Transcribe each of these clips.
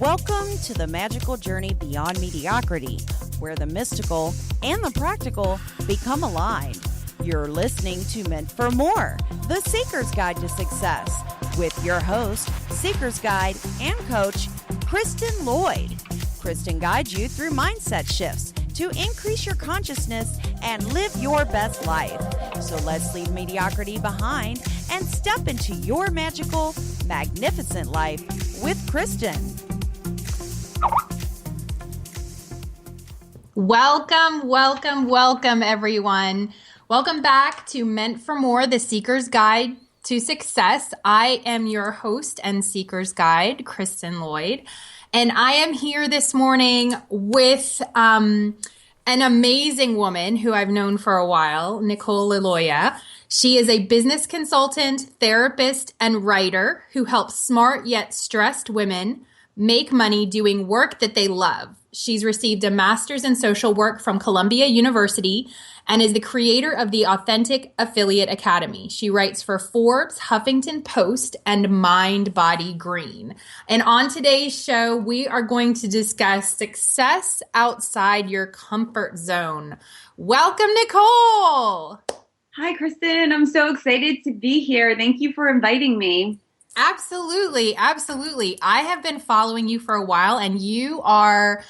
Welcome to the magical journey beyond mediocrity, where the mystical and the practical become aligned. You're listening to Meant for More, the Seeker's Guide to Success, with your host, Seeker's Guide and coach, Kristen Lloyd. Kristen guides you through mindset shifts to increase your consciousness and live your best life. So let's leave mediocrity behind and step into your magical, magnificent life with Kristen. Welcome, everyone. Welcome back to Meant for More, the Seeker's Guide to Success. I am your host and Seeker's Guide, Kristen Lloyd, and I am here this morning with an amazing woman who I've known for a while, Nicole Liloia. She is a business consultant, therapist, and writer who helps smart yet stressed women make money doing work that they love. She's received a master's in social work from Columbia University and is the creator of the Authentic Affiliate Academy. She writes for Forbes, Huffington Post, and Mind Body Green. And on today's show, we are going to discuss success outside your comfort zone. Welcome, Nicole. Hi, Kristen. I'm so excited to be here. Thank you for inviting me. Absolutely. I have been following you for a while, and you are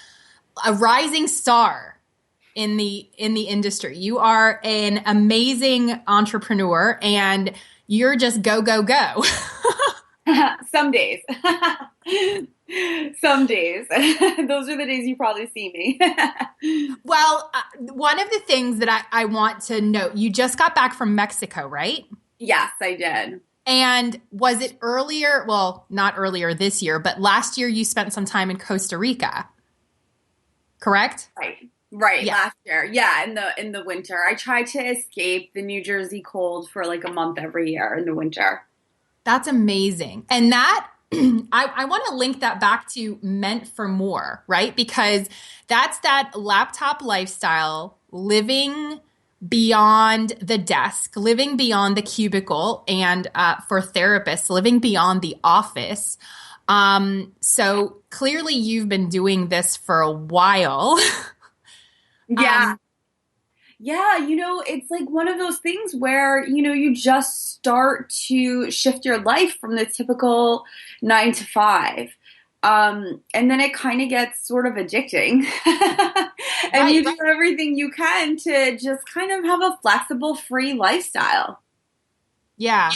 a rising star in the industry. You are an amazing entrepreneur, and you're just go. Some days. Some days. Those are the days you probably see me. Well, one of the things that I want to note, you just got back from Mexico, right? Yes, I did. And was it earlier? Well, not earlier this year, but last year you spent some time in Costa Rica, correct? Right. Yeah. Last year. Yeah. In the winter, I try to escape the New Jersey cold for like a month every year in the winter. That's amazing. And that, I want to link that back to Meant for More, right? Because that's that laptop lifestyle, living beyond the desk, living beyond the cubicle, and for therapists, living beyond the office. So clearly you've been doing this for a while. Yeah. Yeah, it's like one of those things where, you just start to shift your life from the typical 9 to 5. And then it kind of gets sort of addicting. And you do everything you can to just kind of have a flexible, free lifestyle. Yeah.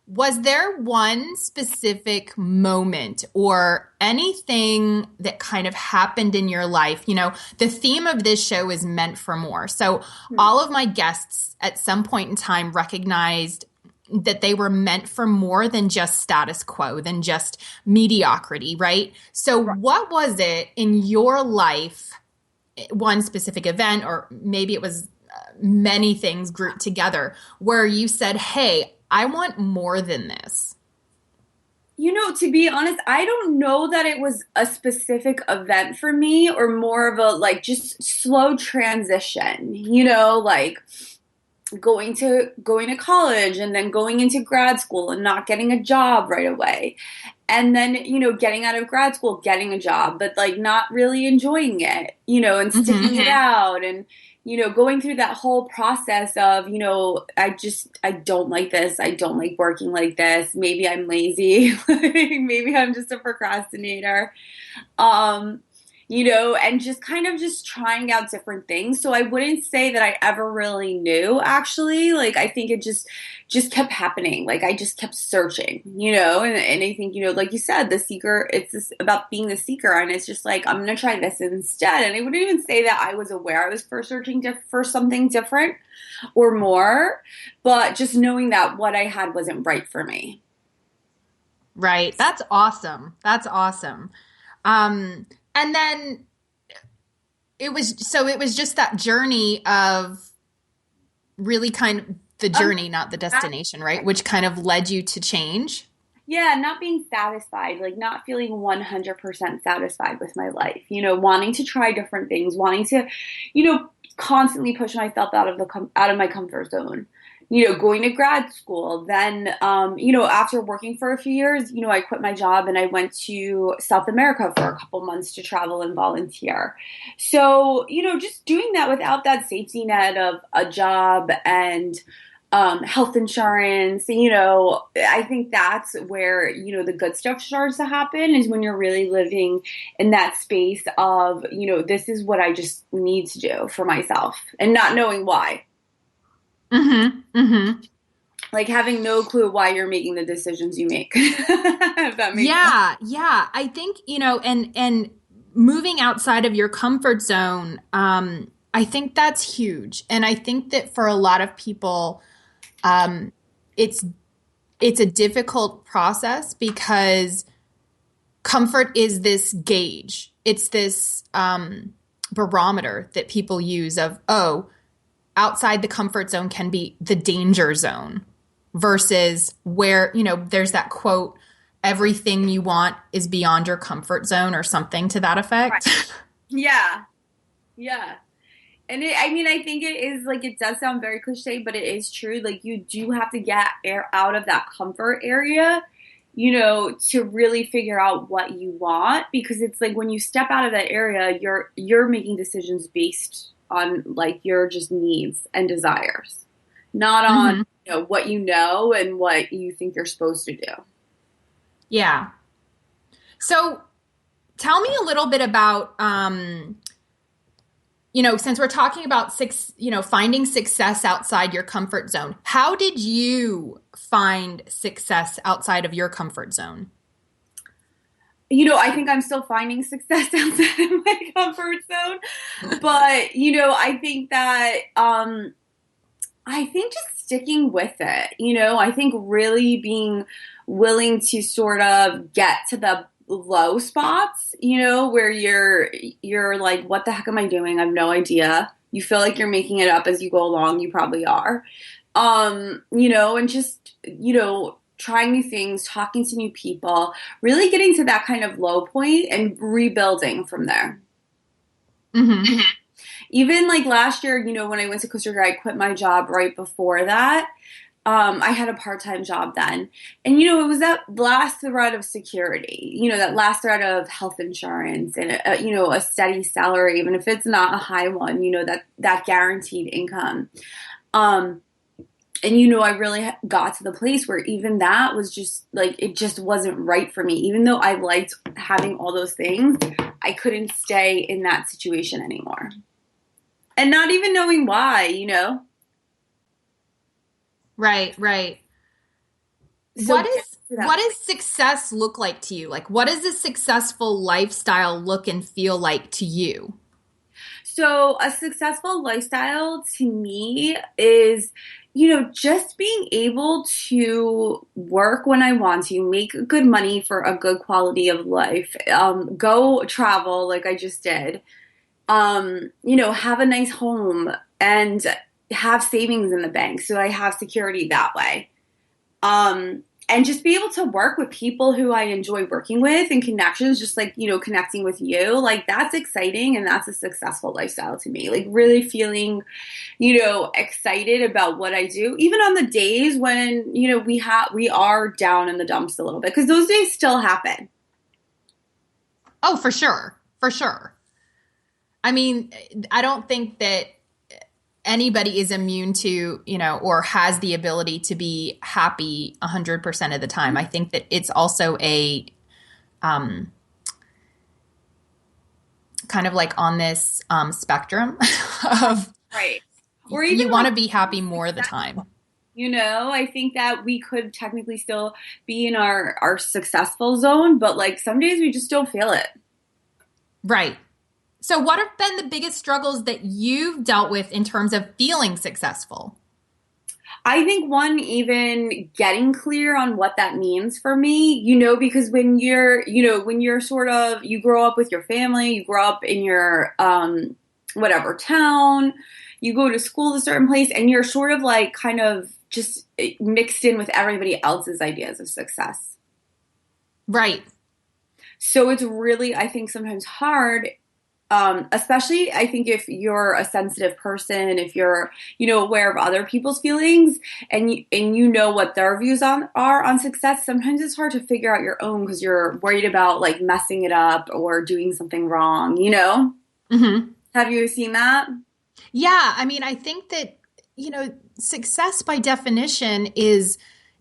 Was there one specific moment or anything that kind of happened in your life? The theme of this show is Meant for More. So all of my guests at some point in time recognized that they were meant for more than just status quo, than just mediocrity, right? So what was it in your life, one specific event, or maybe it was many things grouped together, where you said, hey, I want more than this? To be honest, I don't know that it was a specific event for me, or more of a just slow transition, like going to college and then going into grad school and not getting a job right away. And then, getting out of grad school, getting a job, but not really enjoying it, and sticking it out, and, going through that whole process of, I don't like this. I don't like working like this. Maybe I'm lazy. Maybe I'm just a procrastinator. And just kind of just trying out different things. So I wouldn't say that I ever really knew, actually. I think it just kept happening. I just kept searching, and I think, like you said, the seeker, it's just about being the seeker. And it's just I'm going to try this instead. And I wouldn't even say that I was aware I was first searching for something different or more, but just knowing that what I had wasn't right for me. Right. That's awesome. And then it was just that journey of really kind of the journey, not the destination, right? Which kind of led you to change. Yeah, not being satisfied, not feeling 100% satisfied with my life, wanting to try different things, wanting to, constantly push myself out of my comfort zone, going to grad school. Then, after working for a few years, I quit my job and I went to South America for a couple months to travel and volunteer. So, just doing that without that safety net of a job and health insurance, I think that's where, the good stuff starts to happen is when you're really living in that space of, this is what I just need to do for myself and not knowing why. Mm-hmm. Mm-hmm. Like having no clue why you're making the decisions you make. If that makes sense. Yeah. I think, and moving outside of your comfort zone, I think that's huge. And I think that for a lot of people, it's a difficult process because comfort is this gauge. It's this barometer that people use of, oh, outside the comfort zone can be the danger zone versus where, there's that quote, everything you want is beyond your comfort zone or something to that effect. Right. Yeah. Yeah. And I think it is like, it does sound very cliche, but it is true. Like you do have to get out of that comfort area, to really figure out what you want, because it's like when you step out of that area, you're making decisions based on like your just needs and desires, not on, what you know and what you think you're supposed to do. Yeah. So tell me a little bit about, since we're talking about finding success outside your comfort zone, how did you find success outside of your comfort zone? I think I'm still finding success outside of my comfort zone, but, I think that, I think just sticking with it, I think really being willing to sort of get to the low spots, where you're like, what the heck am I doing? I have no idea. You feel like you're making it up as you go along. You probably are. And just, trying new things, talking to new people, really getting to that kind of low point and rebuilding from there. Mm-hmm. Even like last year, when I went to Costa Rica, I quit my job right before that. I had a part-time job then. And, it was that last thread of security, that last thread of health insurance and, a steady salary, even if it's not a high one, that guaranteed income. And, I really got to the place where even that was just like, it just wasn't right for me. Even though I liked having all those things, I couldn't stay in that situation anymore. And not even knowing why, Right. So what does success look like to you? Like, what does a successful lifestyle look and feel like to you? So a successful lifestyle to me is, just being able to work when I want to, make good money for a good quality of life, go travel like I just did, have a nice home and have savings in the bank. So I have security that way. And just be able to work with people who I enjoy working with and connections, just like, connecting with you, like that's exciting. And that's a successful lifestyle to me, like really feeling, excited about what I do, even on the days when, we are down in the dumps a little bit, because those days still happen. Oh, for sure. For sure. I mean, I don't think that anybody is immune to, or has the ability to be happy 100% of the time. I think that it's also a kind of like on this spectrum of right. Or even you want to be happy more of the time. I think that we could technically still be in our successful zone, but like some days we just don't feel it. Right. So what have been the biggest struggles that you've dealt with in terms of feeling successful? I think one, even getting clear on what that means for me, because when you're sort of, you grow up with your family, you grow up in your, whatever town, you go to school a certain place, and you're sort of like kind of just mixed in with everybody else's ideas of success. Right. So it's really, I think sometimes hard Especially I think if you're a sensitive person, if you're, aware of other people's feelings and you know what their views are on success, sometimes it's hard to figure out your own because you're worried about like messing it up or doing something wrong. Mm-hmm. Have you seen that? Yeah, I mean, I think that, success by definition is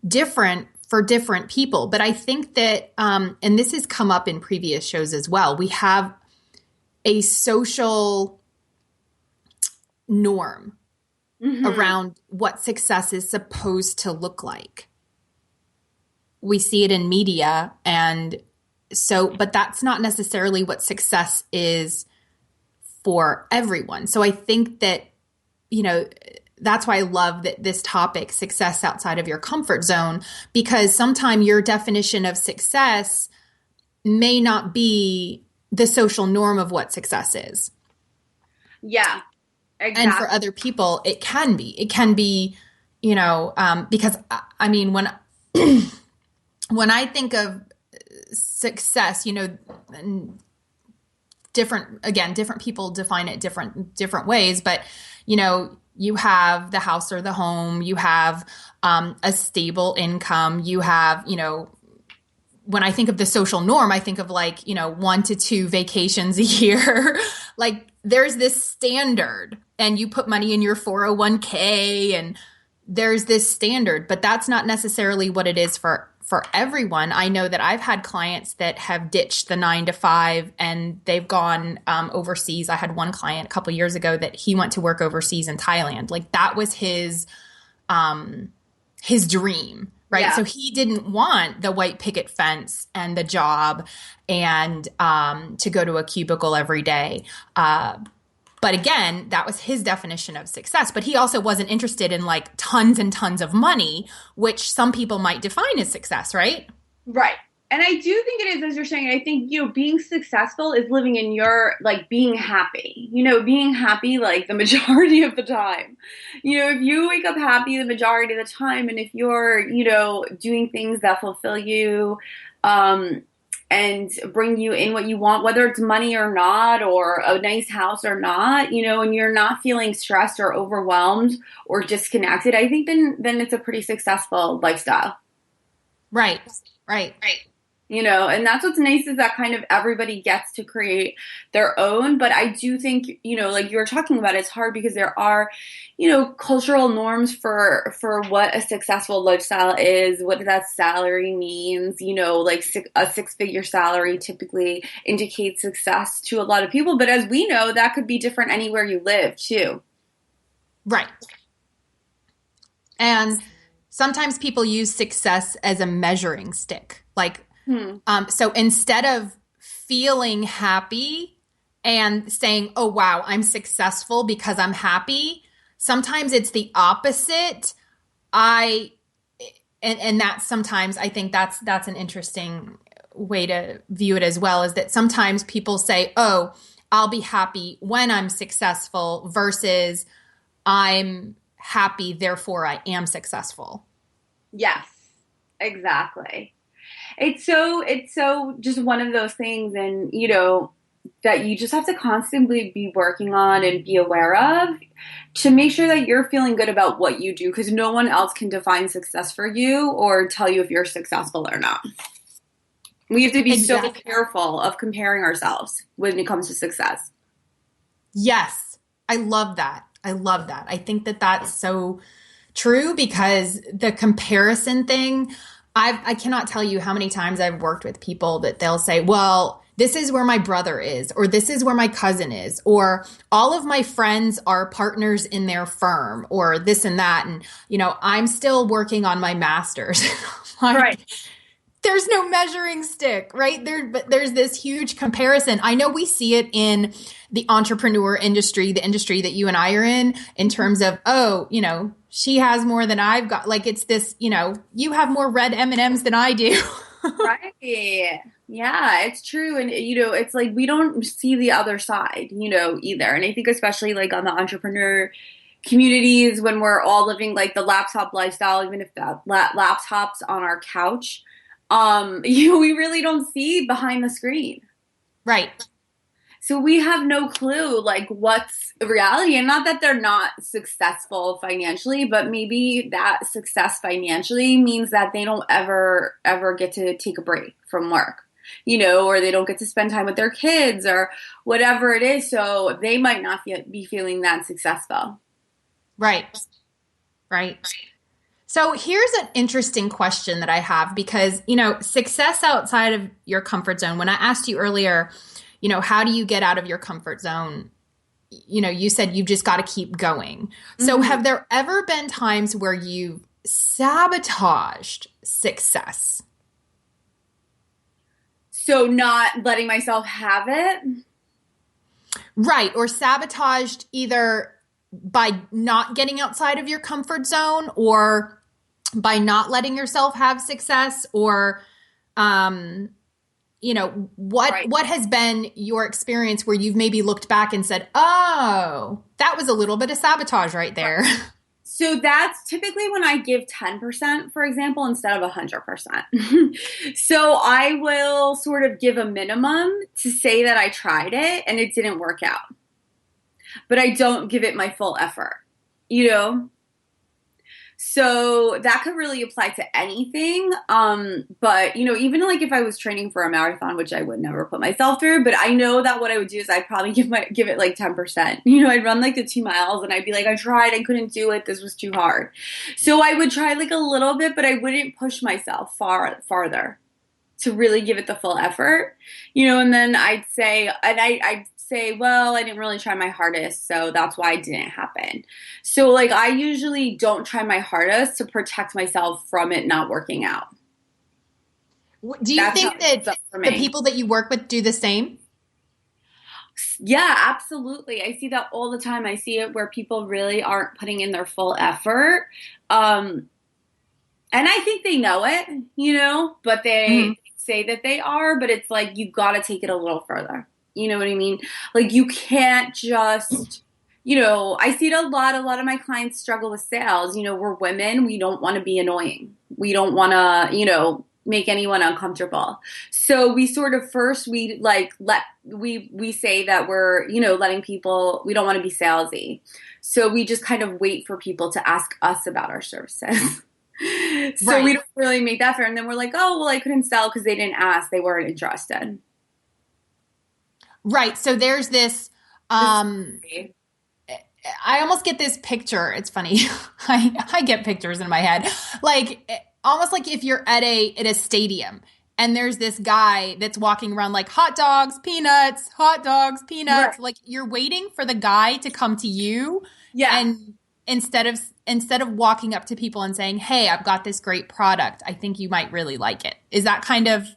different for different people. But I think that, and this has come up in previous shows as well, we have a social norm around what success is supposed to look like. We see it in media, and so, but that's not necessarily what success is for everyone. So I think that, that's why I love that this topic, success outside of your comfort zone, because sometimes your definition of success may not be the social norm of what success is. Yeah, exactly. And for other people, it can be. It can be, because I mean, when when I think of success, different people define it different ways, but you have the house or the home, you have a stable income, you have, when I think of the social norm, I think of like, 1 to 2 vacations a year. Like there's this standard, and you put money in your 401k, and there's this standard, but that's not necessarily what it is for everyone. I know that I've had clients that have ditched the 9 to 5 and they've gone overseas. I had one client a couple years ago that he went to work overseas in Thailand. Like that was his dream, right? Yeah. So he didn't want the white picket fence and the job and to go to a cubicle every day. But again, that was his definition of success. But he also wasn't interested in like tons and tons of money, which some people might define as success, right? Right. And I do think it is, as you're saying, I think, being successful is living in your, like, being happy, being happy, like, the majority of the time. If you wake up happy the majority of the time, and if you're, doing things that fulfill you, and bring you in what you want, whether it's money or not, or a nice house or not, and you're not feeling stressed or overwhelmed or disconnected, I think then it's a pretty successful lifestyle. Right. And that's what's nice, is that kind of everybody gets to create their own. But I do think, like you were talking about, it's hard because there are, cultural norms for what a successful lifestyle is, what that salary means. Like a 6-figure salary typically indicates success to a lot of people. But as we know, that could be different anywhere you live too. Right. And sometimes people use success as a measuring stick. Like, so instead of feeling happy and saying, oh, wow, I'm successful because I'm happy, sometimes it's the opposite. And that's sometimes, I think that's an interesting way to view it as well, is that sometimes people say, oh, I'll be happy when I'm successful versus I'm happy, therefore I am successful. Yes, exactly. It's so just one of those things, and that you just have to constantly be working on and be aware of to make sure that you're feeling good about what you do, because no one else can define success for you or tell you if you're successful or not. We have to be so careful of comparing ourselves when it comes to success. Yes, I love that. I think that that's so true, because the comparison thing, I cannot tell you how many times I've worked with people that they'll say, well, this is where my brother is, or this is where my cousin is, or all of my friends are partners in their firm, or this and that. And, I'm still working on my master's. Right. There's no measuring stick, right? But there's this huge comparison. I know we see it in the entrepreneur industry, the industry that you and I are in terms of, oh, she has more than I've got. Like it's this, you have more red M&Ms than I do. Right. Yeah, it's true. And, it's like we don't see the other side, either. And I think especially like on the entrepreneur communities, when we're all living like the laptop lifestyle, even if that laptop's on our couch, we really don't see behind the screen. Right. So we have no clue like what's reality, and not that they're not successful financially, but maybe that success financially means that they don't ever get to take a break from work, or they don't get to spend time with their kids or whatever it is. So they might not be feeling that successful. Right. So here's an interesting question that I have because, success outside of your comfort zone, when I asked you earlier, how do you get out of your comfort zone? You said you've just got to keep going. So have there ever been times where you sabotaged success? So not letting myself have it? Right. Or sabotaged either by not getting outside of your comfort zone or by not letting yourself have success or, what has been your experience where you've maybe looked back and said, oh, that was a little bit of sabotage right there. So that's typically when I give 10%, for example, instead of 100%. So I will sort of give a minimum to say that I tried it and it didn't work out. But I don't give it my full effort, So that could really apply to anything. But, even like if I was training for a marathon, which I would never put myself through, but I know that what I would do is I'd probably give it like 10%. I'd run like the 2 miles and I'd be like, I tried, I couldn't do it. This was too hard. So I would try like a little bit, but I wouldn't push myself farther to really give it the full effort, and then I'd say, well, I didn't really try my hardest, so that's why it didn't happen. So, like, I usually don't try my hardest to protect myself from it not working out. Do you think that the people that you work with do the same? Yeah, absolutely. I see that all the time. I see it where people really aren't putting in their full effort. And I think they know it, but they say that they are, but it's like, you got to take it a little further. You know what I mean? Like, you can't just, I see it a lot. A lot of my clients struggle with sales. We're women. We don't want to be annoying. We don't want to, make anyone uncomfortable. So we sort of first, we say that we're, letting people, we don't want to be salesy. So we just kind of wait for people to ask us about our services. So we don't really make that fair. And then we're like, oh, well, I couldn't sell because they didn't ask. They weren't interested. Right. So there's this, I almost get this picture. It's funny. I get pictures in my head, like almost like if you're at a stadium and there's this guy that's walking around like hot dogs, peanuts, right. Like you're waiting for the guy to come to you. Yeah. And instead of walking up to people and saying, hey, I've got this great product, I think you might really like it. Is that kind of...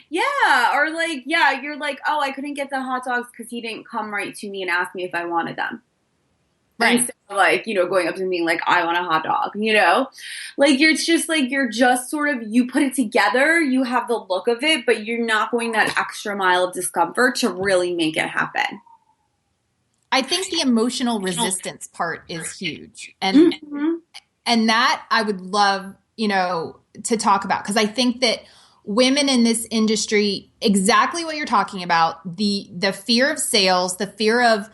Yeah, or like, yeah, you're like, oh, I couldn't get the hot dogs because he didn't come right to me and ask me if I wanted them. Right. Instead of like, going up to me like, I want a hot dog, Like, it's just like, you're just sort of, you put it together, you have the look of it, but you're not going that extra mile of discomfort to really make it happen. I think the emotional resistance part is huge. And and that I would love, to talk about, because I think that women in this industry, exactly what you're talking about, the fear of sales, the fear of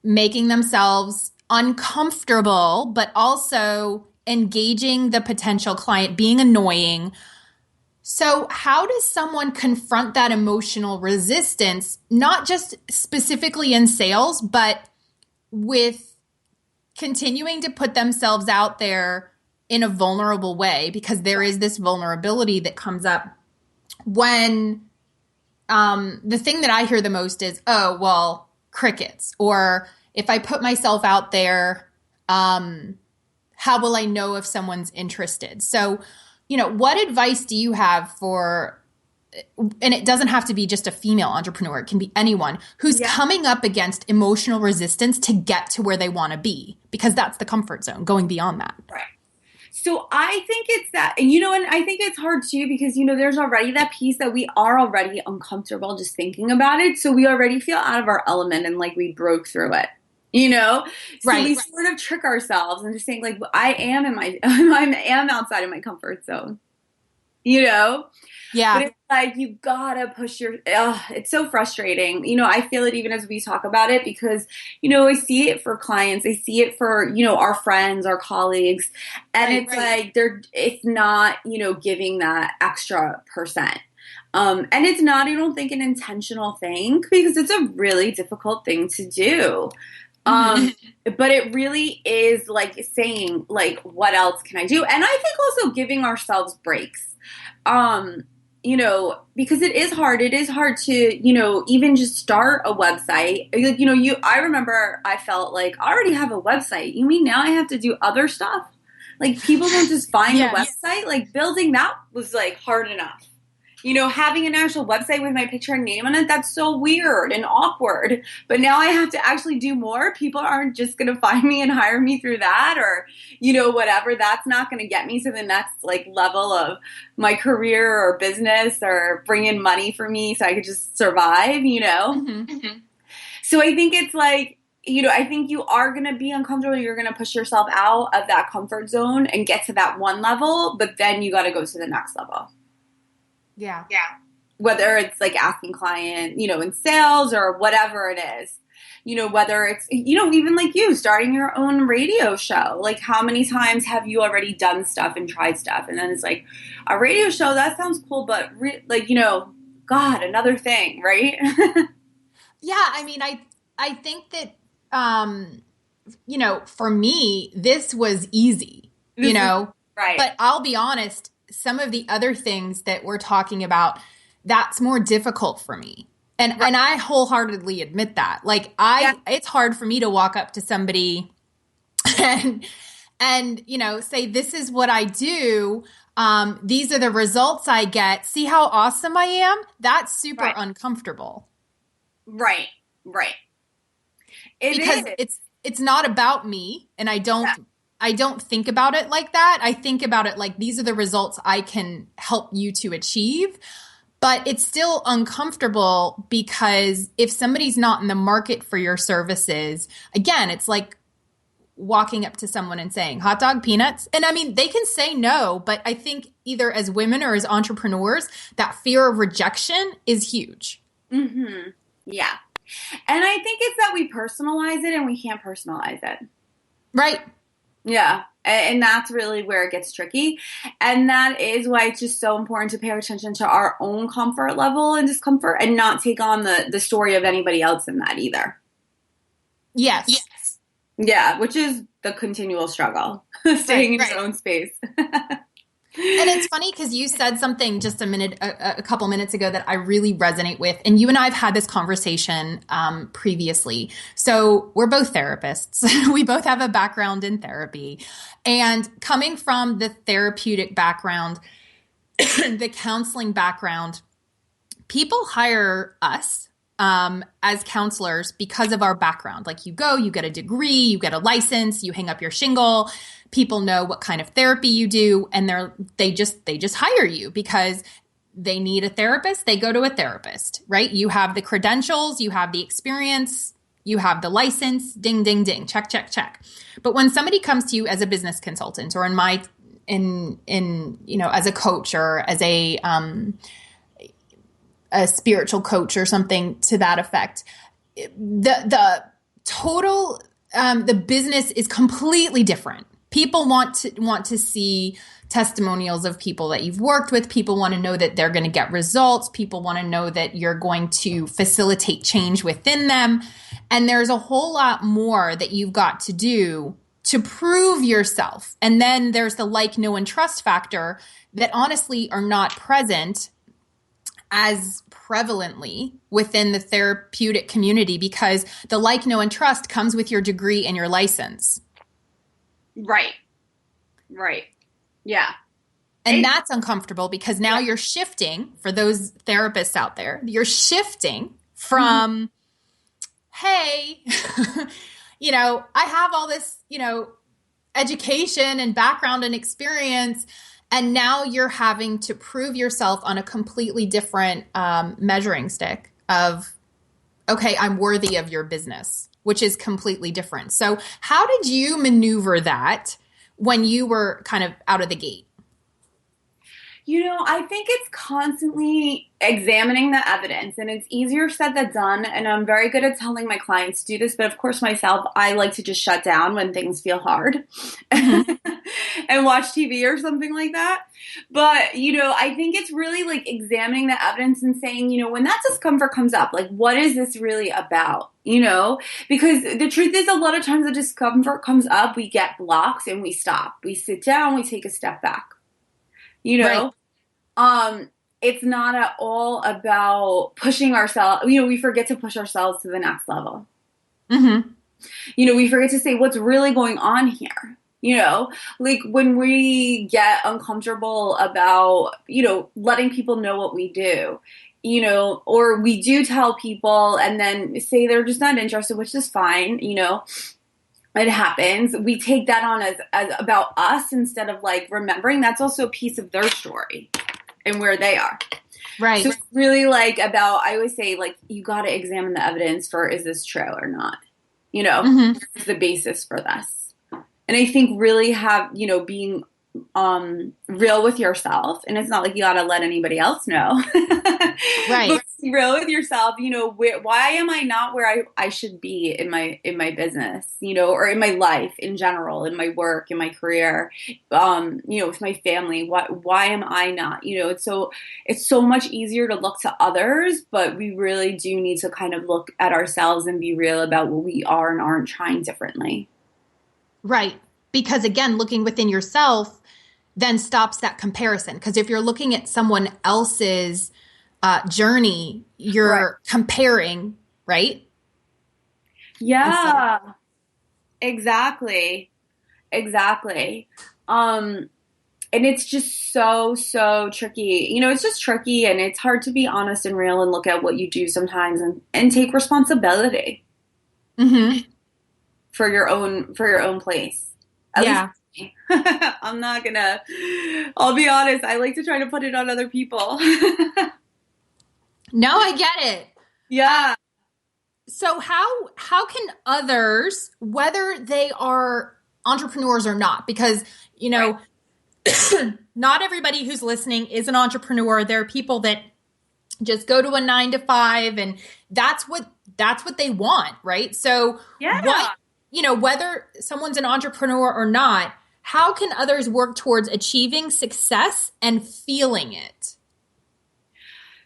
making themselves uncomfortable, but also engaging the potential client, being annoying. So how does someone confront that emotional resistance, not just specifically in sales, but with continuing to put themselves out there in a vulnerable way? Because there is this vulnerability that comes up when the thing that I hear the most is, oh, well, crickets. Or if I put myself out there, how will I know if someone's interested? So, what advice do you have for, and it doesn't have to be just a female entrepreneur, it can be anyone who's coming up against emotional resistance to get to where they want to be, because that's the comfort zone, going beyond that. Right. So I think it's that, and I think it's hard too, because, there's already that piece that we are already uncomfortable just thinking about it. So we already feel out of our element and like we broke through it, So we sort of trick ourselves into saying like, I am outside of my comfort zone, Yeah. But it's like, you gotta push it's so frustrating. I feel it even as we talk about it because, I see it for clients. I see it for, our friends, our colleagues. And it's like, it's not, giving that extra percent. And it's not, I don't think, an intentional thing because it's a really difficult thing to do. But it really is like saying, like, what else can I do? And I think also giving ourselves breaks. Because it is hard. It is hard to, even just start a website. I remember I felt like I already have a website. You mean now I have to do other stuff? Like, people don't just find a website. Like, building that was like hard enough. Having an actual website with my picture and name on it, that's so weird and awkward. But now I have to actually do more. People aren't just going to find me and hire me through that or, whatever. That's not going to get me to the next like level of my career or business or bring in money for me so I could just survive, So I think it's like, I think you are going to be uncomfortable. You're going to push yourself out of that comfort zone and get to that one level, but then you got to go to the next level. Yeah. Whether it's like asking client, in sales or whatever it is, whether it's, even like you starting your own radio show, like how many times have you already done stuff and tried stuff? And then it's like a radio show, that sounds cool, but God, another thing, right? Yeah. I mean, I think that, for me, this was easy, right. But I'll be honest, some of the other things that we're talking about, that's more difficult for me. And I wholeheartedly admit that. Like it's hard for me to walk up to somebody and say, this is what I do. These are the results I get. See how awesome I am? That's super uncomfortable. Right. Because it's not about me, and I don't think about it like that. I think about it like these are the results I can help you to achieve. But it's still uncomfortable because if somebody's not in the market for your services, again, it's like walking up to someone and saying, hot dog, peanuts. And I mean, they can say no, but I think either as women or as entrepreneurs, that fear of rejection is huge. Mm-hmm. Yeah. And I think it's that we personalize it and we can't personalize it. Right. Yeah. And that's really where it gets tricky. And that is why it's just so important to pay attention to our own comfort level and discomfort and not take on the story of anybody else in that either. Yes. Yeah, which is the continual struggle, staying in your own space. And it's funny because you said something just a couple minutes ago that I really resonate with. And you and I have had this conversation previously. So we're both therapists. We both have a background in therapy. And coming from the therapeutic background, the counseling background, people hire us as counselors because of our background. Like you get a degree, you get a license, you hang up your shingle. People know what kind of therapy you do, and they just hire you because they need a therapist. They go to a therapist, right? You have the credentials, you have the experience, you have the license, ding, ding, ding, check, check, check. But when somebody comes to you as a business consultant or as a coach or as a spiritual coach or something to that effect, the total the business is completely different. People want to see testimonials of people that you've worked with. People want to know that they're going to get results. People want to know that you're going to facilitate change within them. And there's a whole lot more that you've got to do to prove yourself. And then there's the like, know, and trust factor that honestly are not present as prevalently within the therapeutic community because the like, know, and trust comes with your degree and your license. Right. Yeah. And that's uncomfortable because now you're shifting, for those therapists out there, you're shifting from, hey, I have all this, education and background and experience. And now you're having to prove yourself on a completely different measuring stick of, okay, I'm worthy of your business, which is completely different. So how did you maneuver that when you were kind of out of the gate? I think it's constantly examining the evidence, and it's easier said than done. And I'm very good at telling my clients to do this, but of course, myself, I like to just shut down when things feel hard Mm-hmm. and watch TV or something like that. But, I think it's really like examining the evidence and saying, when that discomfort comes up, like, what is this really about? Because the truth is, a lot of times the discomfort comes up, we get blocks and we stop. We sit down, we take a step back. Right. It's not at all about pushing ourselves. We forget to push ourselves to the next level. Mm-hmm. We forget to say what's really going on here. Like when we get uncomfortable about, letting people know what we do, or we do tell people and then say they're just not interested, which is fine, it happens. We take that on as about us instead of like remembering that's also a piece of their story and where they are. Right. So it's really like about, I always say, like, you got to examine the evidence for, is this true or not? Mm-hmm. Where's the basis for this? And I think really being real with yourself, and it's not like you got to let anybody else know. Right. But be real with yourself, why am I not where I should be in my business, or in my life in general, in my work, in my career, with my family, why am I not, it's so much easier to look to others, but we really do need to kind of look at ourselves and be real about what we are and aren't trying differently. Right. Because again, looking within yourself then stops that comparison. Because if you're looking at someone else's journey, you're comparing, right? Yeah, exactly. And it's just so tricky. It's just tricky, and it's hard to be honest and real and look at what you do sometimes and take responsibility Mm-hmm. for your own place. At least I'll be honest, I like to try to put it on other people. No, I get it. Yeah. So how can others, whether they are entrepreneurs or not, because, Right. not everybody who's listening is an entrepreneur. There are people that just go to a 9 to 5 and that's what they want. Right. So Yeah. whether someone's an entrepreneur or not, how can others work towards achieving success and feeling it?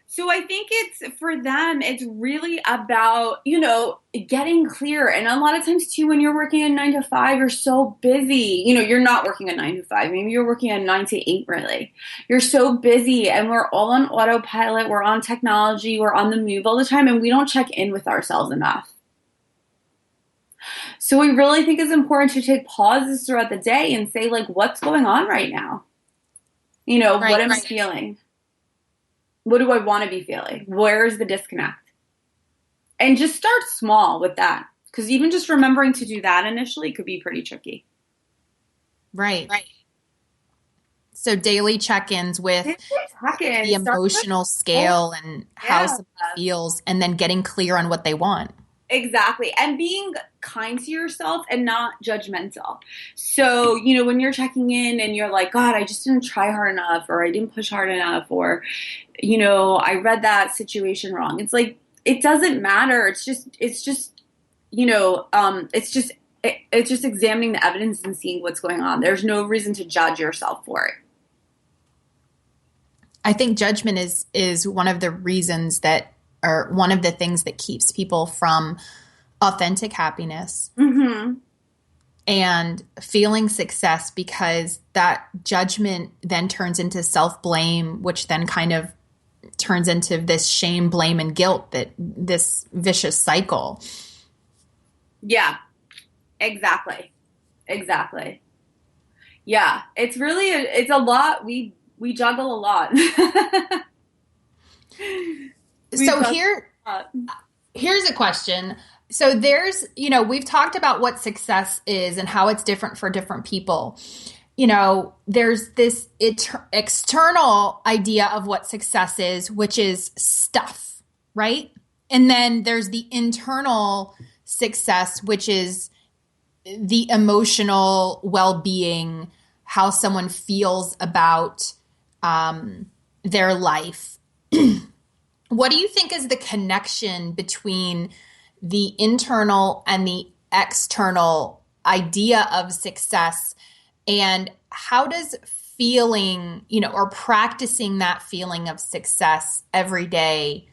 So I think for them, it's really about, getting clear. And a lot of times too, when you're working a 9 to 5, you're so busy. You're not working a 9 to 5. Maybe you're working a 9 to 8, really. You're so busy and we're all on autopilot. We're on technology. We're on the move all the time and we don't check in with ourselves enough. So we really think it's important to take pauses throughout the day and say, like, what's going on right now? What am I feeling? What do I want to be feeling? Where is the disconnect? And just start small with that. Because even just remembering to do that initially could be pretty tricky. Right. So daily check-ins with the emotional scale and how somebody feels, and then getting clear on what they want. Exactly. And being kind to yourself and not judgmental. So, when you're checking in and you're like, God, I just didn't try hard enough, or I didn't push hard enough, or, I read that situation wrong. It's like, it doesn't matter. It's just examining the evidence and seeing what's going on. There's no reason to judge yourself for it. I think judgment is one of the reasons that, or one of the things that keeps people from authentic happiness and feeling success, because that judgment then turns into self-blame, which then kind of turns into this shame, blame, and guilt, this vicious cycle. Yeah, exactly. Yeah, it's really, it's a lot. We juggle a lot. So here's a question. So there's, we've talked about what success is and how it's different for different people. There's this external idea of what success is, which is stuff, right? And then there's the internal success, which is the emotional well-being, how someone feels about their life. What do you think is the connection between the internal and the external idea of success, and how does feeling, or practicing that feeling of success every day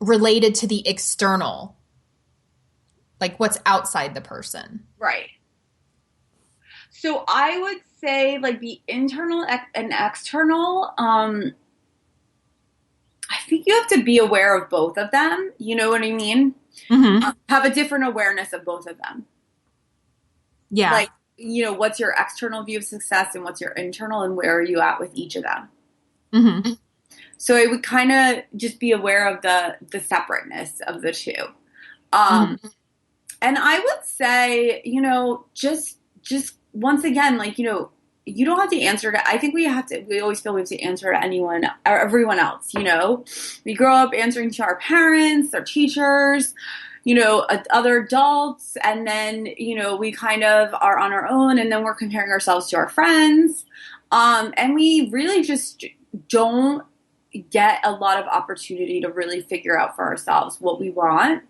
related to the external, like what's outside the person? Right. So I would say like the internal and external, I think you have to be aware of both of them. You know what I mean? Mm-hmm. Have a different awareness of both of them. Yeah. Like, what's your external view of success and what's your internal, and where are you at with each of them? Mm-hmm. So I would kind of just be aware of the separateness of the two. Mm-hmm. And I would say, just once again, like, you don't have to answer to, I think we always feel we have to answer to anyone or everyone else, We grow up answering to our parents, our teachers, other adults, and then, we kind of are on our own, and then we're comparing ourselves to our friends. And we really just don't get a lot of opportunity to really figure out for ourselves what we want.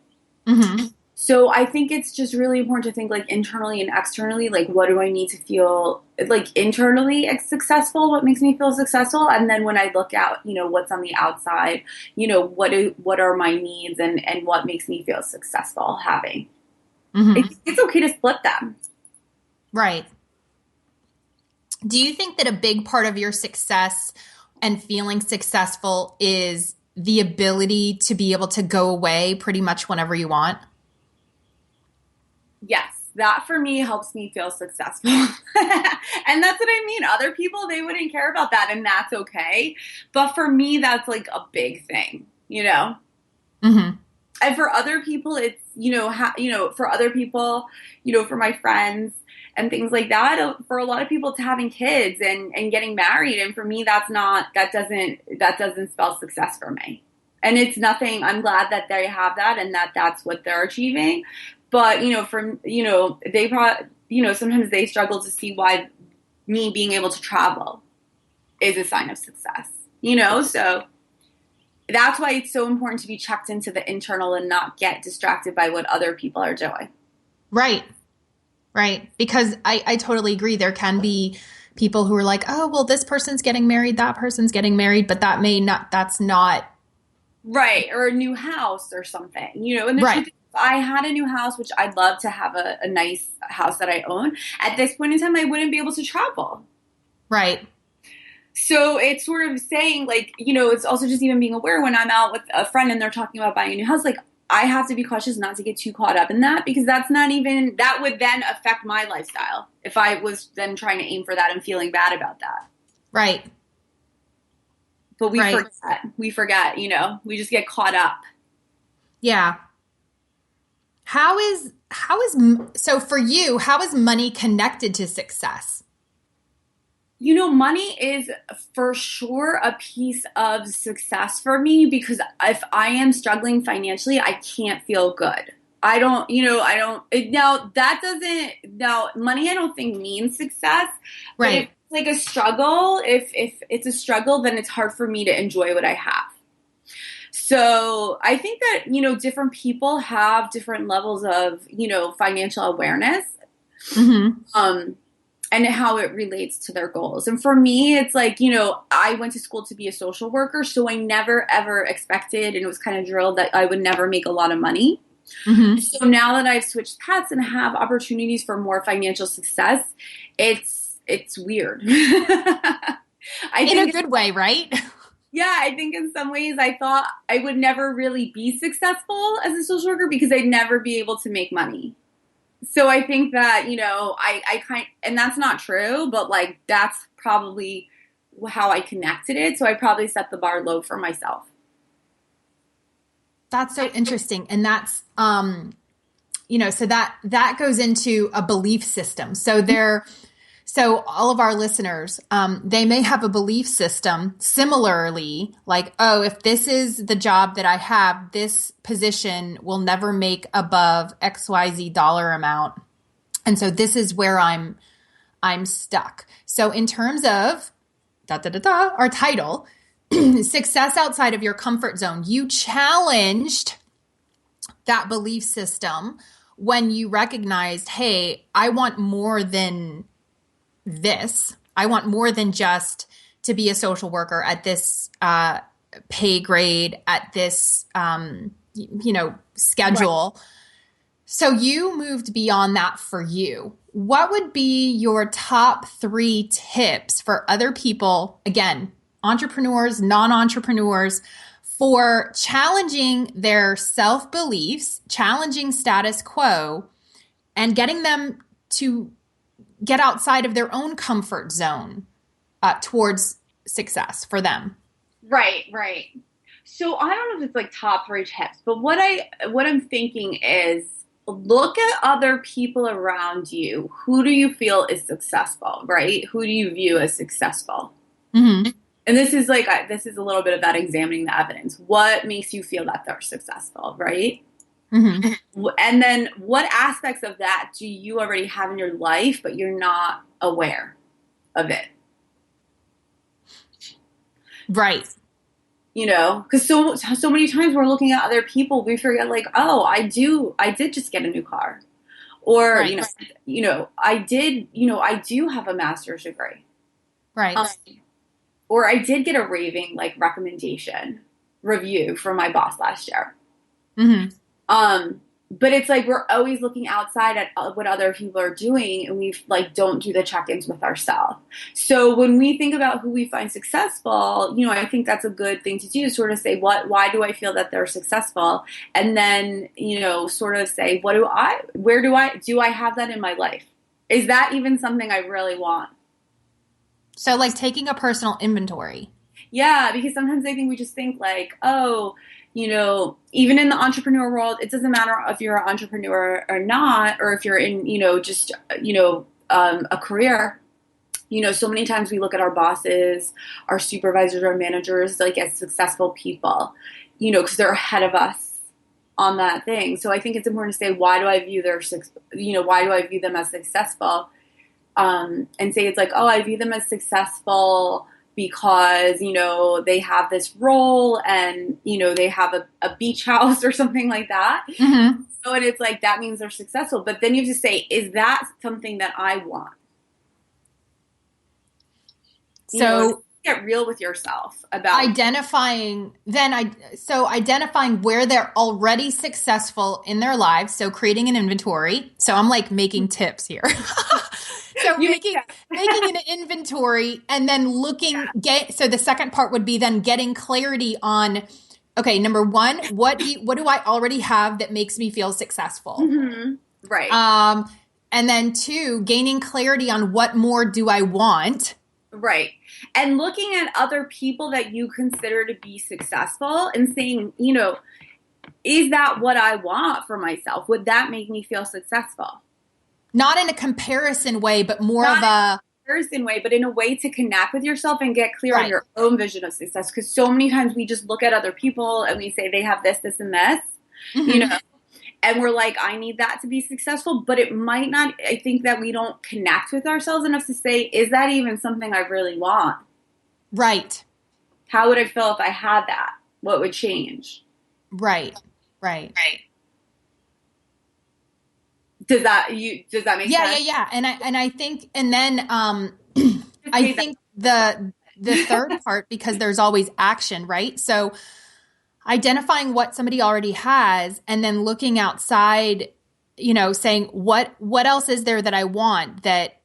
Mm-hmm. So I think it's just really important to think like internally and externally, like what do I need to feel like internally successful? What makes me feel successful? And then when I look out, what's on the outside, what are my needs and what makes me feel successful having? Mm-hmm. It's okay to split them. Right. Do you think that a big part of your success and feeling successful is the ability to be able to go away pretty much whenever you want? Yes, that for me helps me feel successful. And that's what I mean. Other people, they wouldn't care about that, and that's okay. But for me, that's like a big thing, Mm-hmm. And for other people, it's, for other people, for my friends and things like that, for a lot of people, it's having kids and getting married. And for me, that doesn't spell success for me. And it's nothing, I'm glad that they have that and that's what they're achieving. But, they probably, sometimes they struggle to see why me being able to travel is a sign of success, so that's why it's so important to be checked into the internal and not get distracted by what other people are doing. Right. Right. Because I totally agree. There can be people who are like, oh, well, this person's getting married, that person's getting married, but that's not. Right. Or a new house or something, and the right. truth is, I had a new house, which I'd love to have a nice house that I own. At this point in time, I wouldn't be able to travel. Right. So it's sort of saying like, it's also just even being aware when I'm out with a friend and they're talking about buying a new house, like I have to be cautious not to get too caught up in that, because that would then affect my lifestyle if I was then trying to aim for that and feeling bad about that. Right. But we forget, we just get caught up. Yeah. So for you, how is money connected to success? Money is for sure a piece of success for me, because if I am struggling financially, I can't feel good. Money I don't think means success. Right. But if it's like a struggle, if it's a struggle, then it's hard for me to enjoy what I have. So I think that, different people have different levels of, financial awareness. Mm-hmm. And how it relates to their goals. And for me, it's like, I went to school to be a social worker, so I never, ever expected, and it was kind of drilled that I would never make a lot of money. Mm-hmm. So now that I've switched paths and have opportunities for more financial success, it's weird. In a good way, right? Yeah, I think in some ways I thought I would never really be successful as a social worker because I'd never be able to make money. So I think that, and that's not true, but like, that's probably how I connected it. So I probably set the bar low for myself. That's so interesting. And that's, so that goes into a belief system. So all of our listeners, they may have a belief system similarly, like, oh, if this is the job that I have, this position will never make above XYZ dollar amount. And so this is where I'm stuck. So in terms of our title, Success Outside of Your Comfort Zone. You challenged that belief system when you recognized, hey, I want more than this. I want more than just to be a social worker at this pay grade, at this, schedule. Right. So you moved beyond that for you. What would be your top 3 tips for other people, again, entrepreneurs, non-entrepreneurs, for challenging their self-beliefs, challenging status quo, and getting them to get outside of their own comfort zone towards success for them? Right. So I don't know if it's like top 3 tips, but what I'm thinking is look at other people around you. Who do you feel is successful, right? Who do you view as successful? Mm-hmm. And this is a little bit of that examining the evidence. What makes you feel that they're successful, right? Mm-hmm. And then what aspects of that do you already have in your life, but you're not aware of it? Right. Because so many times we're looking at other people, we forget like, oh, I did just get a new car, or right. I do have a master's degree, right? Or I did get a raving like recommendation review from my boss last year. Mm-hmm. But it's like we're always looking outside at what other people are doing, and we like don't do the check-ins with ourselves. So when we think about who we find successful, I think that's a good thing to do. Sort of say, why do I feel that they're successful? And then, sort of say, do I have that in my life? Is that even something I really want? So like taking a personal inventory. Yeah, because sometimes I think we just think like, oh, even in the entrepreneur world, it doesn't matter if you're an entrepreneur or not, or if you're in, a career. So many times we look at our bosses, our supervisors, our managers, like as successful people, because they're ahead of us on that thing. So I think it's important to say, why do I view them as successful? And say it's like, oh, I view them as successful because, they have this role and, they have a beach house or something like that. Mm-hmm. So, and it's like, that means they're successful. But then you have to say, is that something that I want? So get real with yourself about identifying where they're already successful in their lives. So creating an inventory. So I'm like making tips here. So making an inventory and then so the second part would be then getting clarity on, okay, number 1, what do I already have that makes me feel successful? Mm-hmm. Right. And then 2, gaining clarity on what more do I want? Right. And looking at other people that you consider to be successful and saying, is that what I want for myself? Would that make me feel successful? Not in a comparison way, but more of a comparison way, but in a way to connect with yourself and get clear on your own vision of success. Because so many times we just look at other people and we say they have this, this, and this, mm-hmm. And we're like, I need that to be successful, but it might not. I think that we don't connect with ourselves enough to say, is that even something I really want? Right. How would I feel if I had that? What would change? Right. Does that make sense? Yeah. And I think, and then I think the third part, because there's always action, right? So identifying what somebody already has and then looking outside, saying what else is there that I want that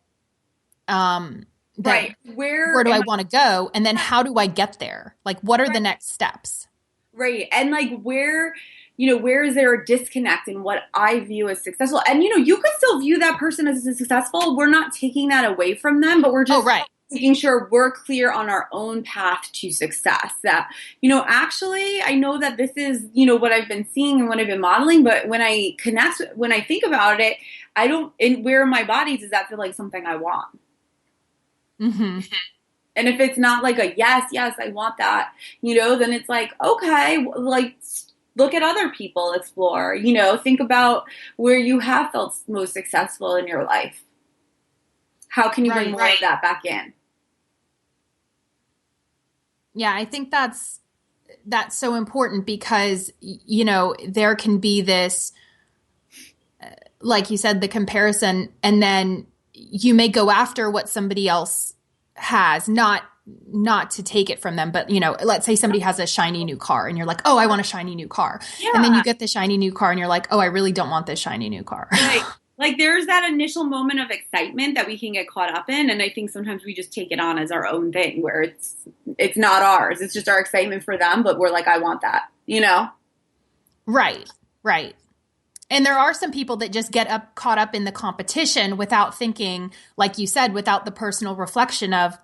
right. Where do I want to go? And then how do I get there? Like, what are the next steps? Right. And like where is there a disconnect in what I view as successful? And, you could still view that person as successful. We're not taking that away from them, but we're just making sure we're clear on our own path to success. That, actually, I know that this is, what I've been seeing and what I've been modeling. But when I think about it, where in my body does that feel like something I want? Mm-hmm. And if it's not like a yes, I want that, then it's like, okay, like look at other people, explore, think about where you have felt most successful in your life. How can you bring more of that back in? Yeah, I think that's so important because, you know, there can be this, like you said, the comparison, and then you may go after what somebody else has, not to take it from them, but, you know, let's say somebody has a shiny new car and you're like, oh, I want a shiny new car. And then you get the shiny new car and you're like, oh, I really don't want this shiny new car. Right. Like there's that initial moment of excitement that we can get caught up in. And I think sometimes we just take it on as our own thing where it's not ours. It's just our excitement for them. But we're like, I want that, you know? Right. Right. And there are some people that just get caught up in the competition without thinking, like you said, without the personal reflection of,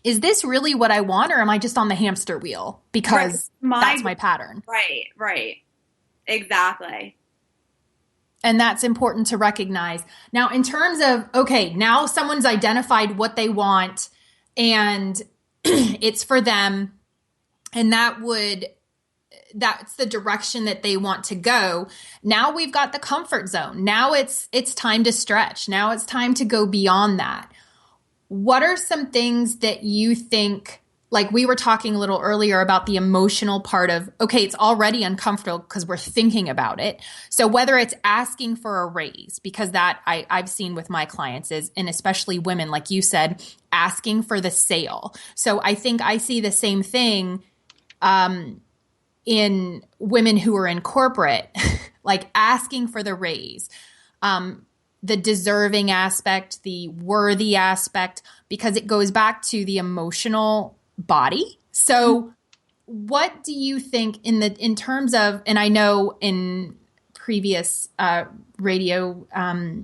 is this really what I want, or am I just on the hamster wheel because that's my pattern? Right, right. Exactly. And that's important to recognize. Now, in terms of, okay, now someone's identified what they want and it's for them, and that's the direction that they want to go. Now we've got the comfort zone. Now it's time to stretch. Now it's time to go beyond that. What are some things that you think, like we were talking a little earlier about the emotional part of, okay, it's already uncomfortable because we're thinking about it. So whether it's asking for a raise, because that I've seen with my clients is, and especially women, like you said, asking for the sale. So I think I see the same thing in women who are in corporate, like asking for the raise. The deserving aspect, the worthy aspect, because it goes back to the emotional body. So what do you think in terms of, and I know in previous radio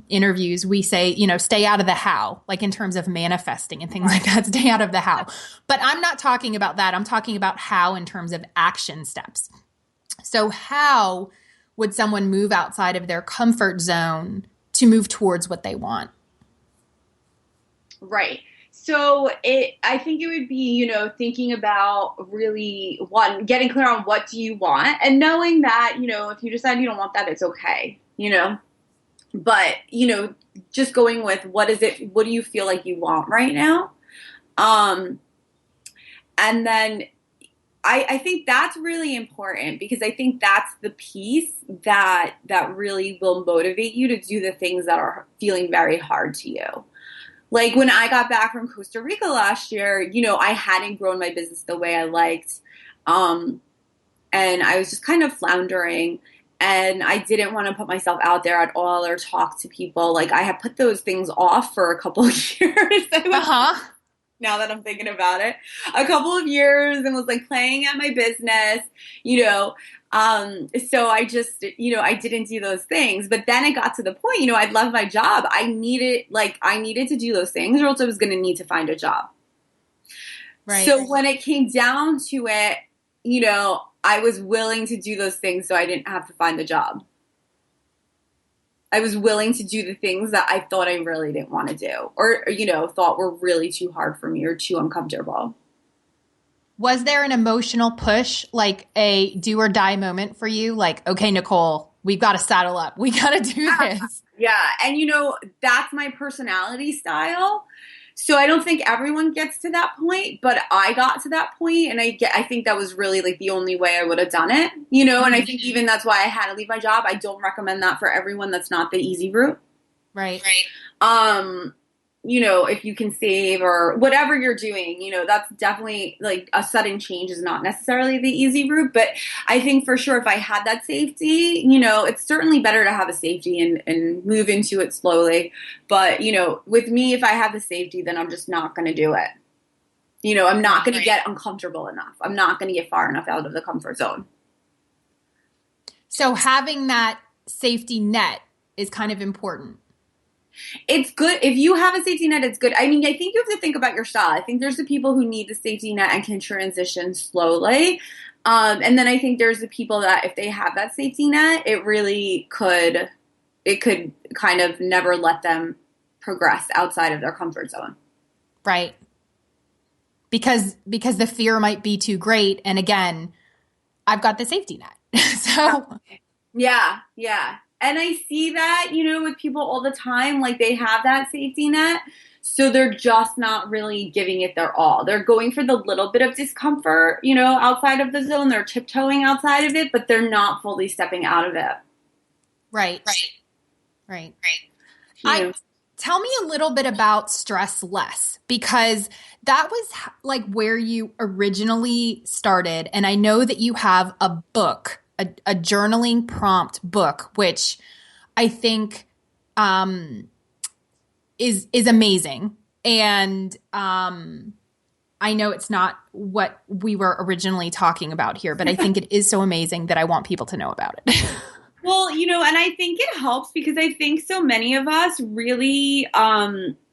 interviews, we say, you know, stay out of the how, like in terms of manifesting and things like that, stay out of the how. But I'm not talking about that. I'm talking about how in terms of action steps. So how would someone move outside of their comfort zone to move towards what they want? Right. So I think it would be, you know, thinking about really getting clear on what do you want, and knowing that, you know, if you decide you don't want that, it's okay, you know, but, you know, just going with what do you feel like you want right now? And then I think that's really important, because I think that's the piece that really will motivate you to do the things that are feeling very hard to you. Like when I got back from Costa Rica last year, you know, I hadn't grown my business the way I liked. And I was just kind of floundering, and I didn't want to put myself out there at all or talk to people. Like I had put those things off for a couple of years. Now that I'm thinking about it, a couple of years, and was like playing at my business, you know. So I just, you know, I didn't do those things. But then it got to the point, you know, I loved my job. I needed to do those things, or else I was going to need to find a job. Right. So when it came down to it, you know, I was willing to do those things so I didn't have to find the job. I was willing to do the things that I thought I really didn't want to do, or, you know, thought were really too hard for me or too uncomfortable. Was there an emotional push, like a do or die moment for you? Like, okay, Nicole, we've got to saddle up. We got to do this. Yeah. And, you know, that's my personality style. So I don't think everyone gets to that point, but I got to that point, and I think that was really like the only way I would have done it, you know, and I think even that's why I had to leave my job. I don't recommend that for everyone. That's not the easy route. Right. You know, if you can save or whatever you're doing, you know, that's definitely like a sudden change is not necessarily the easy route. But I think for sure if I had that safety, you know, it's certainly better to have a safety and move into it slowly. But, you know, with me, if I have the safety, then I'm just not going to do it. You know, I'm not going to get uncomfortable enough. I'm not going to get far enough out of the comfort zone. So having that safety net is kind of important. It's good. If you have a safety net, it's good. I mean, I think you have to think about your style. I think there's the people who need the safety net and can transition slowly. And then I think there's the people that if they have that safety net, it could kind of never let them progress outside of their comfort zone. Right. Because the fear might be too great. And again, I've got the safety net. So yeah. And I see that, you know, with people all the time, like they have that safety net. So they're just not really giving it their all. They're going for the little bit of discomfort, you know, outside of the zone. They're tiptoeing outside of it, but they're not fully stepping out of it. Right. Right. You know? Tell me a little bit about Stress Less, because that was like where you originally started. And I know that you have a book, a journaling prompt book, which I think is amazing. And I know it's not what we were originally talking about here, but I think it is so amazing that I want people to know about it. Well, you know, and I think it helps because I think so many of us really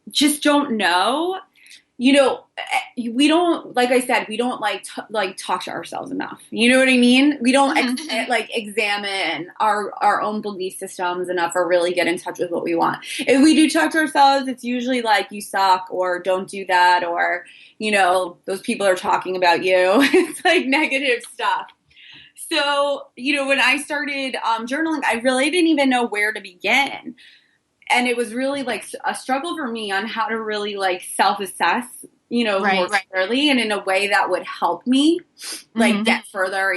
just don't know. You know, we don't, like I said, we don't like talk to ourselves enough. You know what I mean? We don't like examine our own belief systems enough or really get in touch with what we want. If we do talk to ourselves, it's usually like, you suck, or don't do that, or, you know, those people are talking about you. It's like negative stuff. So, you know, when I started journaling, I really didn't even know where to begin. And it was really like a struggle for me on how to really like self-assess, you know, more clearly and in a way that would help me like get further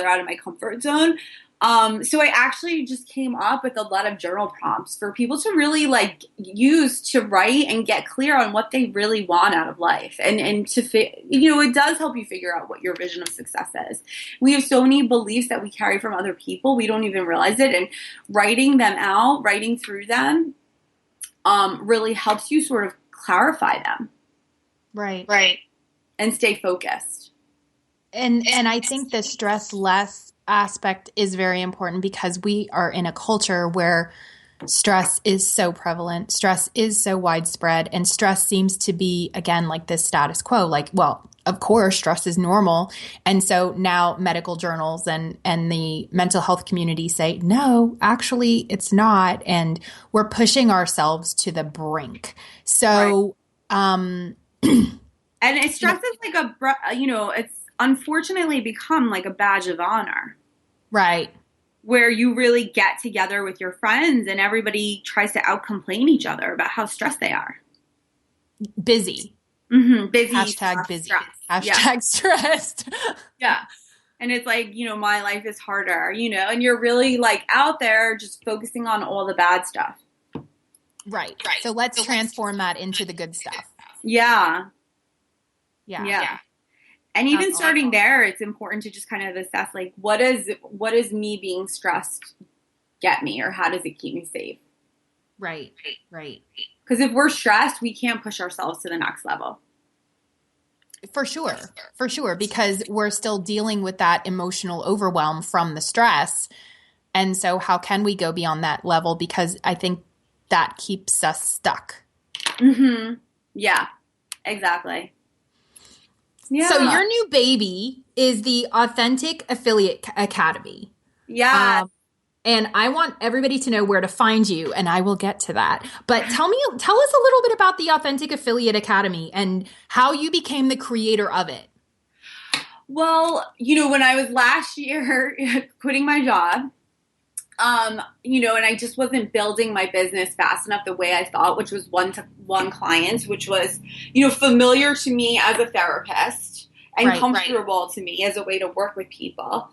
out of my comfort zone. So I actually just came up with a lot of journal prompts for people to really like use to write and get clear on what they really want out of life. And to, you know, it does help you figure out what your vision of success is. We have so many beliefs that we carry from other people. We don't even realize it. And writing them out, writing through them, really helps you sort of clarify them. Right. And stay focused. And I think the stress less aspect is very important because we are in a culture where stress is so prevalent, stress is so widespread, and stress seems to be, again, like this status quo. Like, well, of course, stress is normal. And so now medical journals and the mental health community say, no, actually, it's not. And we're pushing ourselves to the brink. So, and stress is like it's unfortunately become like a badge of honor. Right. Where you really get together with your friends and everybody tries to out-complain each other about how stressed they are. Busy. Busy. Hashtag busy. Stressed. Hashtag stressed. Yeah. And it's like, you know, my life is harder, you know, and you're really like out there just focusing on all the bad stuff. Right. So let's transform that into the good stuff. Yeah. And even That's starting awesome. there, it's important to just kind of assess, like, what is me being stressed get me, or how does it keep me safe? Right. Because if we're stressed, we can't push ourselves to the next level. For sure, because we're still dealing with that emotional overwhelm from the stress. And so how can we go beyond that level? Because I think that keeps us stuck. Yeah, exactly. Yeah. So your new baby is the Authentic Affiliate Academy. Yeah. And I want everybody to know where to find you, and I will get to that. But tell us a little bit about the Authentic Affiliate Academy and how you became the creator of it. Well, you know, when I was last year quitting my job, you know, and I just wasn't building my business fast enough the way I thought, which was one-to-one clients, which was, you know, familiar to me as a therapist and comfortable to me as a way to work with people.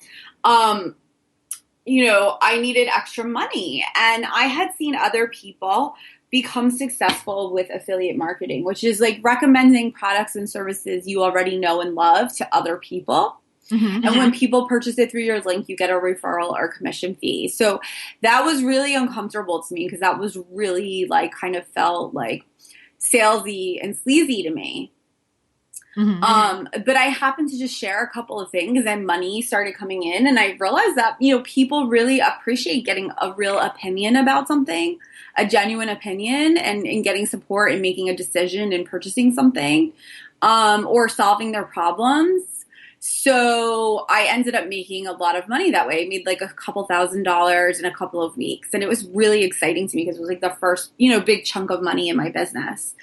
You know, I needed extra money, and I had seen other people become successful with affiliate marketing, which is like recommending products and services you already know and love to other people. And when people purchase it through your link, you get a referral or commission fee. So that was really uncomfortable to me because that was really like kind of felt like salesy and sleazy to me. But I happened to just share a couple of things and money started coming in, and I realized that, you know, people really appreciate getting a real opinion about something, a genuine opinion, and getting support and making a decision and purchasing something, or solving their problems. So I ended up making a lot of money that way. I made like a couple $1,000s in a couple of weeks. And it was really exciting to me because it was like the first, you know, big chunk of money in my business.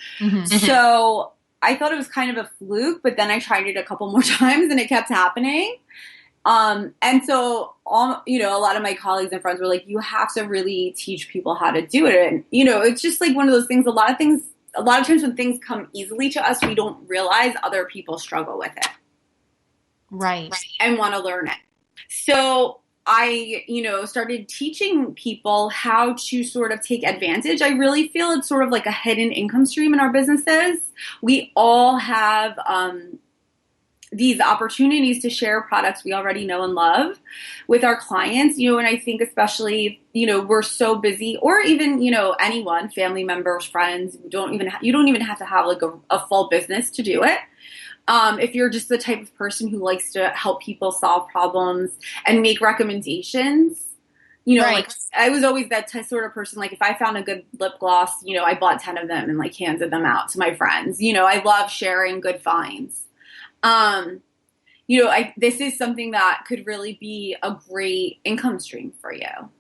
So I thought it was kind of a fluke, but then I tried it a couple more times and it kept happening. And so, you know, a lot of my colleagues and friends were like, you have to really teach people how to do it. And, you know, it's just like one of those things, a lot of things a lot of times when things come easily to us, we don't realize other people struggle with it. Right. And want to learn it. So I, started teaching people how to sort of take advantage. I really feel it's sort of like a hidden income stream in our businesses. We all have these opportunities to share products we already know and love with our clients, and I think especially, we're so busy, or even, anyone, family members, friends, you don't even have to have like a full business to do it. If you're just the type of person who likes to help people solve problems and make recommendations, Right. like I was always that sort of person. Like if I found a good lip gloss, I bought 10 of them and like handed them out to my friends. I love sharing good finds. This is something that could really be a great income stream for you.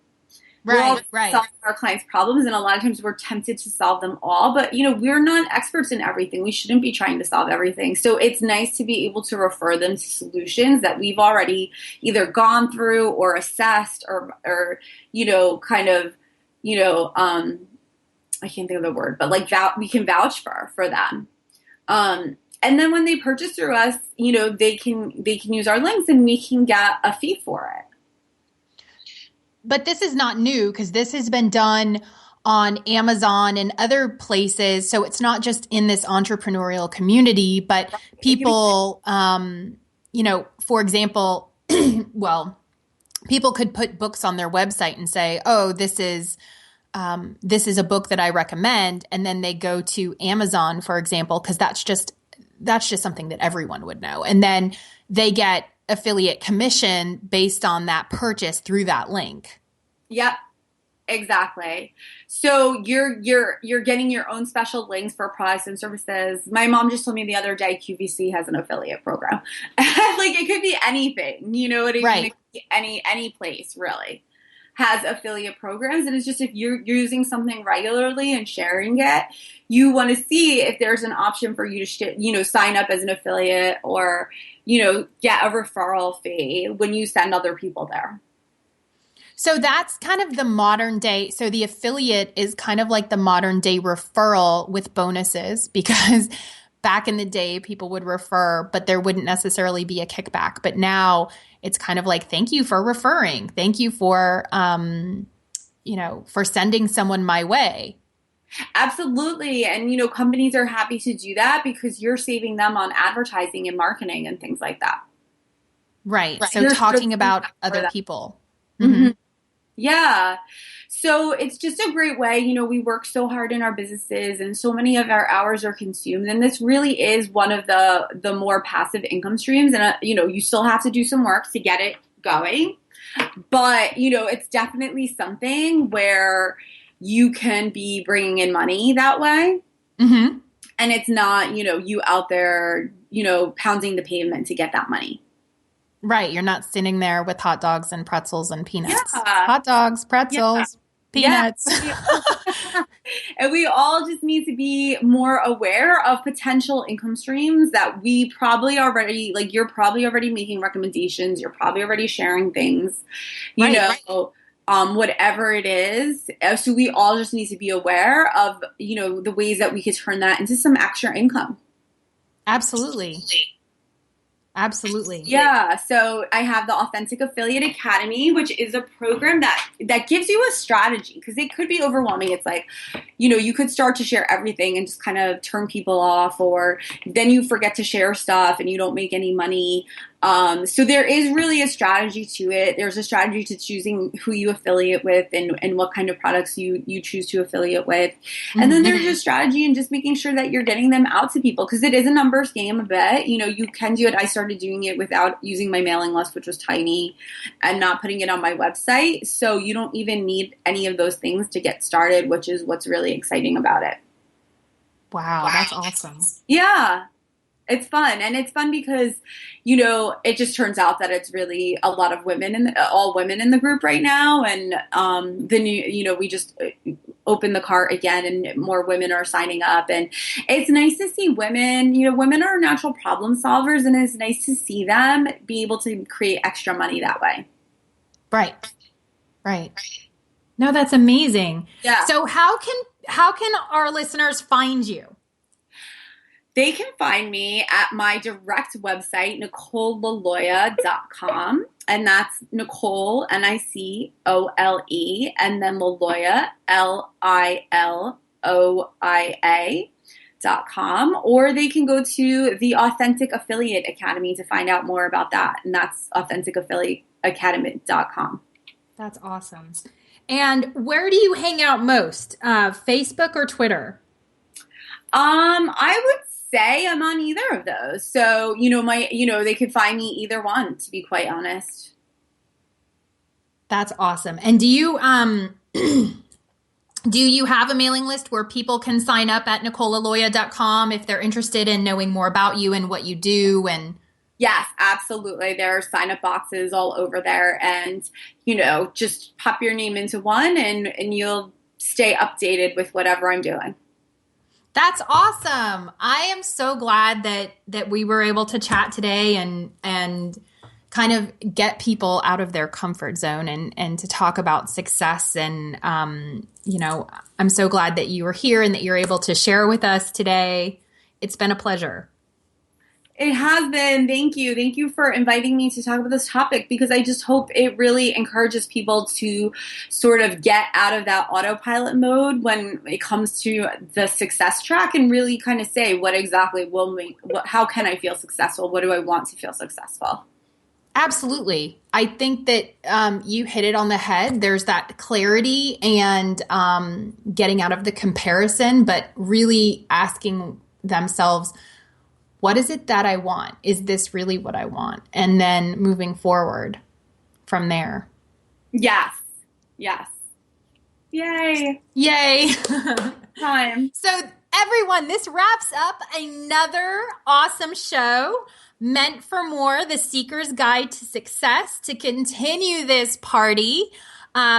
Right. Solving our clients' problems, and a lot of times we're tempted to solve them all, but we're not experts in everything. We shouldn't be trying to solve everything. So it's nice to be able to refer them to solutions that we've already either gone through or assessed or I can't think of the word, but like we can vouch for them. And then when they purchase through us, they can use our links and we can get a fee for it. But this is not new because this has been done on Amazon and other places. So it's not just in this entrepreneurial community, but people, for example, well, people could put books on their website and say, oh, this is a book that I recommend. And then they go to Amazon, for example, because that's just something that everyone would know. And then they get affiliate commission based on that purchase through that link. Yep, exactly. So you're getting your own special links for products and services. My mom just told me the other day QVC has an affiliate program. Like it could be anything, you know what I mean? Right. It could be any place really has affiliate programs, and it's just if you're using something regularly and sharing it, you want to see if there's an option for you to sign up as an affiliate or get a referral fee when you send other people there. So that's kind of the modern day. So the affiliate is kind of like the modern day referral with bonuses, because back in the day people would refer, but there wouldn't necessarily be a kickback. But now it's kind of like, thank you for referring. Thank you for, for sending someone my way. Absolutely. And, companies are happy to do that because you're saving them on advertising and marketing and things like that. Right. So You're talking about other people. Mm-hmm. Yeah. So it's just a great way. We work so hard in our businesses and so many of our hours are consumed. And this really is one of the more passive income streams. And, you still have to do some work to get it going. But, it's definitely something where you can be bringing in money that way. Mm-hmm. And it's not, you out there, pounding the pavement to get that money. Right. You're not sitting there with hot dogs and pretzels and peanuts. Yeah. Hot dogs, pretzels, peanuts. Yeah. And we all just need to be more aware of potential income streams that we probably already, like you're probably already making recommendations. You're probably already sharing things, whatever it is. So we all just need to be aware of, the ways that we could turn that into some extra income. Absolutely. Absolutely. Yeah. So I have the Authentic Affiliate Academy, which is a program that gives you a strategy, because it could be overwhelming. It's like, you could start to share everything and just kind of turn people off, or then you forget to share stuff and you don't make any money. So there is really a strategy to it. There's a strategy to choosing who you affiliate with and what kind of products you choose to affiliate with. And then there's a strategy in just making sure that you're getting them out to people, because it is a numbers game a bit. You can do it. I started doing it without using my mailing list, which was tiny, and not putting it on my website. So you don't even need any of those things to get started, which is what's really exciting about it. Wow. That's awesome. Yeah. It's fun. And it's fun because, it just turns out that it's really a lot of women all women in the group right now. And the new, we just opened the cart again and more women are signing up. And it's nice to see women, women are natural problem solvers, and it's nice to see them be able to create extra money that way. Right. No, that's amazing. Yeah. So how can how can our listeners find you? They can find me at my direct website, NicoleLiloia.com. And that's Nicole, Nicole, and then Liloia, Liloia.com. Or they can go to the Authentic Affiliate Academy to find out more about that. And that's AuthenticAffiliateAcademy.com. That's awesome. And where do you hang out most? Facebook or Twitter? I would say I'm on either of those. So, they could find me either one, to be quite honest. That's awesome. And do you do you have a mailing list where people can sign up at NicoleLiloia.com if they're interested in knowing more about you and what you do? And yes, absolutely. There are sign-up boxes all over there, and just pop your name into one and you'll stay updated with whatever I'm doing. That's awesome. I am so glad that we were able to chat today and kind of get people out of their comfort zone and to talk about success. And, I'm so glad that you were here and that you're able to share with us today. It's been a pleasure. It has been. Thank you. Thank you for inviting me to talk about this topic, because I just hope it really encourages people to sort of get out of that autopilot mode when it comes to the success track and really kind of say what exactly how can I feel successful? What do I want to feel successful? Absolutely. I think that you hit it on the head. There's that clarity and getting out of the comparison, but really asking themselves, what is it that I want? Is this really what I want? And then moving forward from there. Yes. Yes. Yay. Yay. Time. So everyone, this wraps up another awesome show. Meant for More, the Seeker's Guide to Success. To continue this party,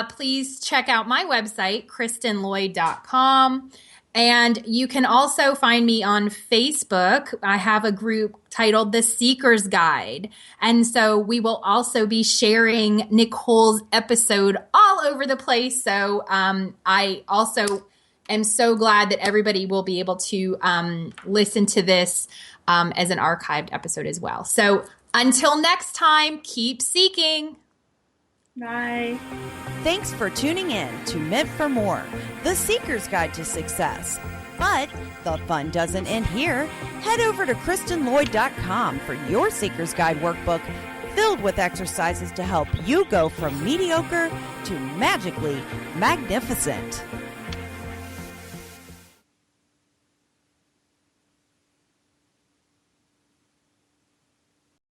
please check out my website, KristenLloyd.com. And you can also find me on Facebook. I have a group titled The Seeker's Guide. And so we will also be sharing Nicole's episode all over the place. So I also am so glad that everybody will be able to listen to this as an archived episode as well. So until next time, keep seeking. Bye. Thanks for tuning in to Meant for More, the Seeker's Guide to Success. But the fun doesn't end here. Head over to KristenLloyd.com for your Seeker's Guide workbook filled with exercises to help you go from mediocre to magically magnificent.